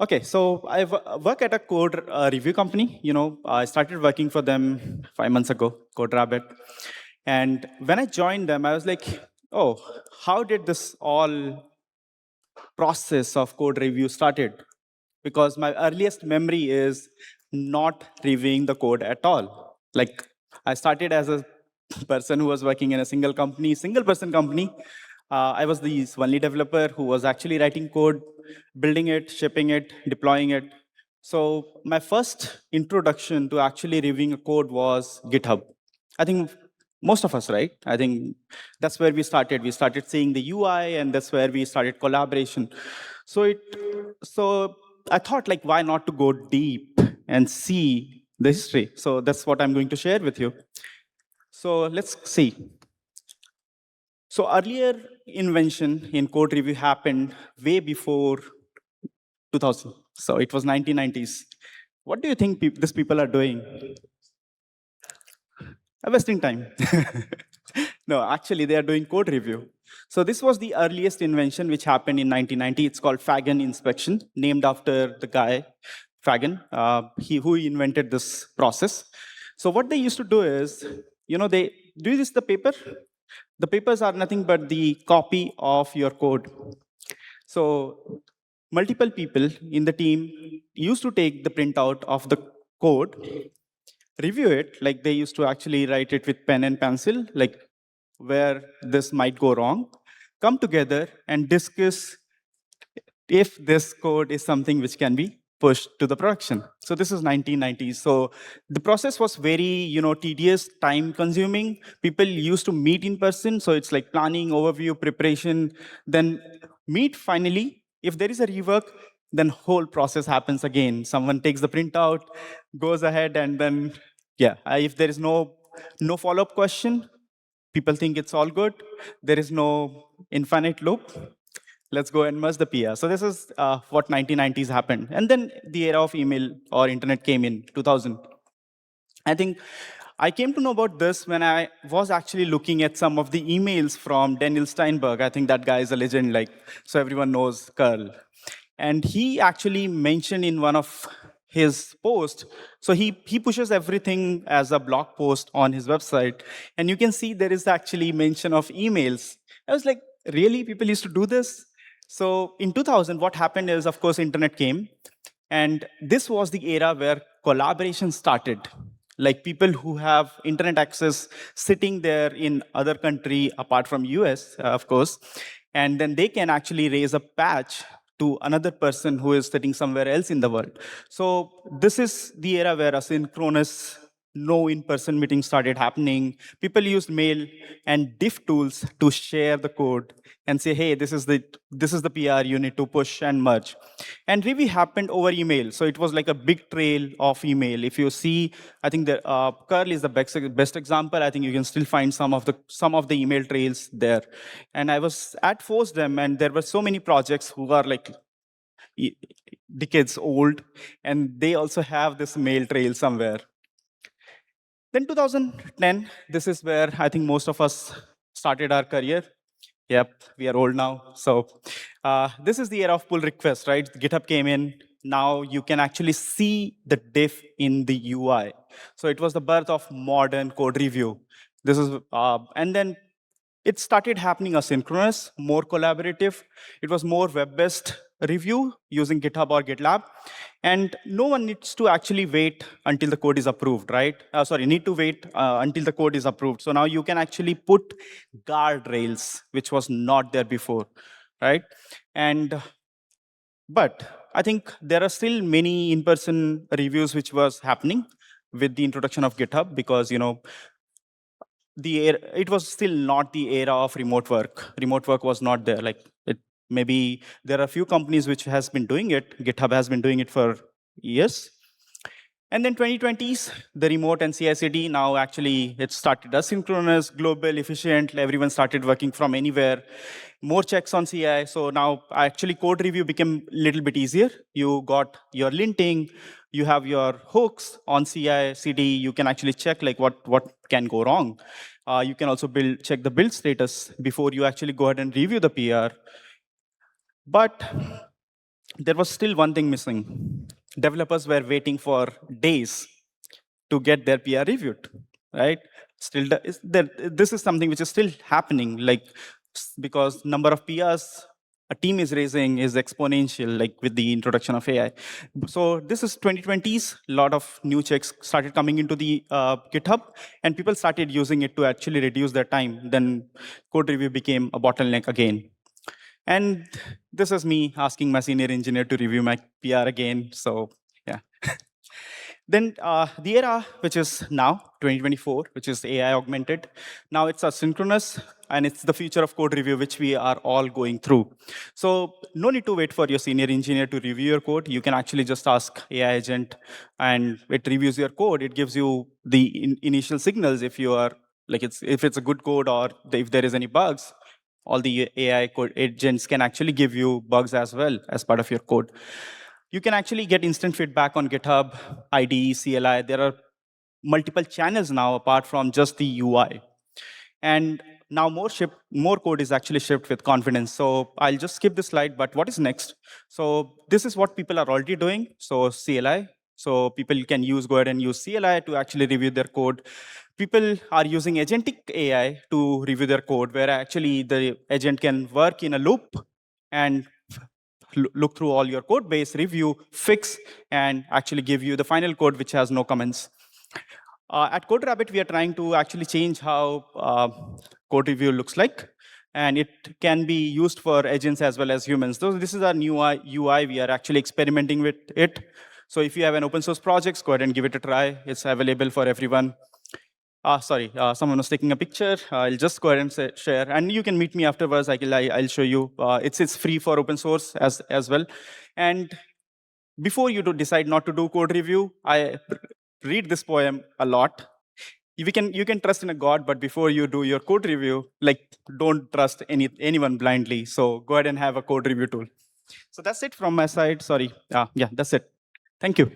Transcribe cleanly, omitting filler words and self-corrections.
Okay, so I work at a code review company. I started working for them 5 months ago, CodeRabbit. And when I joined them, I was like, oh, how did this all process of code review started? Because my earliest memory is not reviewing the code at all. Like I started as a person who was working in a single person company. I was the only developer who was actually writing code, building it, shipping it, deploying it. So my first introduction to actually reviewing a code was GitHub. I think most of us, right? I think that's where we started. We started seeing the UI, and that's where we started collaboration. So I thought, like, why not to go deep and see the history? So that's what I'm going to share with you. So let's see. So earlier invention in code review happened way before 2000. So it was 1990s. What do you think these people are doing? Wasting time. No, actually, they are doing code review. So this was the earliest invention which happened in 1990. It's called Fagan Inspection, named after the guy, Fagan, who invented this process. So what they used to do is, they do this the paper. The papers are nothing but the copy of your code. So multiple people in the team used to take the printout of the code, review it, like they used to actually write it with pen and pencil, like where this might go wrong, come together and discuss if this code is something which can be pushed to the production. So this is 1990s. So the process was very, tedious, time consuming. People used to meet in person. So it's like planning, overview, preparation, then meet finally. If there is a rework, then whole process happens again. Someone takes the printout, goes ahead, and then, yeah, if there is no follow-up question, people think it's all good. There is no infinite loop. Let's go and merge the PR. So this is what 1990s happened. And then the era of email or internet came in 2000. I think I came to know about this when I was actually looking at some of the emails from Daniel Steinberg. I think that guy is a legend, like, so everyone knows Curl. And he actually mentioned in one of his posts, so he pushes everything as a blog post on his website. And you can see there is actually mention of emails. I was like, really? People used to do this? So in 2000, what happened is, of course, internet came. And this was the era where collaboration started. Like people who have internet access sitting there in other country apart from US, of course, and then they can actually raise a patch to another person who is sitting somewhere else in the world. So this is the era where asynchronous, no in-person meetings started happening. People used mail and diff tools to share the code and say, hey, this is the PR you need to push and merge. And review happened over email. So it was like a big trail of email. If you see, I think the curl is the best example. I think you can still find some of the email trails there. And I was at ForceDem, and there were so many projects who are like decades old, and they also have this mail trail somewhere. Then 2010, this is where I think most of us started our career. Yep, we are old now. So this is the era of pull request, right? GitHub came in. Now you can actually see the diff in the UI. So it was the birth of modern code review. This is, and then it started happening asynchronous, more collaborative. It was more web-based review using GitHub or GitLab. And no one needs to actually wait until the code is approved, right? Need to wait until the code is approved. So now you can actually put guardrails, which was not there before, right? And but I think there are still many in-person reviews which was happening with the introduction of GitHub, because it was still not the era of remote work. Remote work was not there. Like it, maybe there are a few companies which has been doing it. GitHub has been doing it for years. And then 2020s, the remote and CI/CD, now actually it started asynchronous, global, efficient. Everyone started working from anywhere. More checks on CI. So now actually code review became a little bit easier. You got your linting, you have your hooks on CI/CD. You can actually check like what can go wrong. You can also check the build status before you actually go ahead and review the PR. But there was still one thing missing. Developers were waiting for days to get their PR reviewed, right? Still, this is something which is still happening, like because number of PRs a team is raising is exponential, like with the introduction of AI. So this is 2020s. A lot of new checks started coming into the GitHub, and people started using it to actually reduce their time. Then code review became a bottleneck again. And this is me asking my senior engineer to review my PR again. So yeah. Then the era, which is now 2024, which is AI-augmented, now it's asynchronous, and it's the future of code review, which we are all going through. So no need to wait for your senior engineer to review your code. You can actually just ask AI agent, and it reviews your code. It gives you the initial signals if you are like if it's a good code or if there is any bugs. All the AI code agents can actually give you bugs as well as part of your code. You can actually get instant feedback on GitHub, IDE, CLI. There are multiple channels now apart from just the UI. And now more code is actually shipped with confidence. So I'll just skip this slide, but what is next? So this is what people are already doing. So CLI. So people can go ahead and use CLI to actually review their code. People are using Agentic AI to review their code, where actually the agent can work in a loop and look through all your code base, review, fix, and actually give you the final code which has no comments. At CodeRabbit, we are trying to actually change how code review looks like. And it can be used for agents as well as humans. So this is our new UI. We are actually experimenting with it. So if you have an open source project, go ahead and give it a try. It's available for everyone. Sorry, someone was taking a picture. I'll just go ahead and share. And you can meet me afterwards. I'll show you. It's free for open source as well. And before you decide not to do code review, I read this poem a lot. You can trust in a God, but before you do your code review, like don't trust anyone blindly. So go ahead and have a code review tool. So that's it from my side. Sorry. Yeah, that's it. Thank you.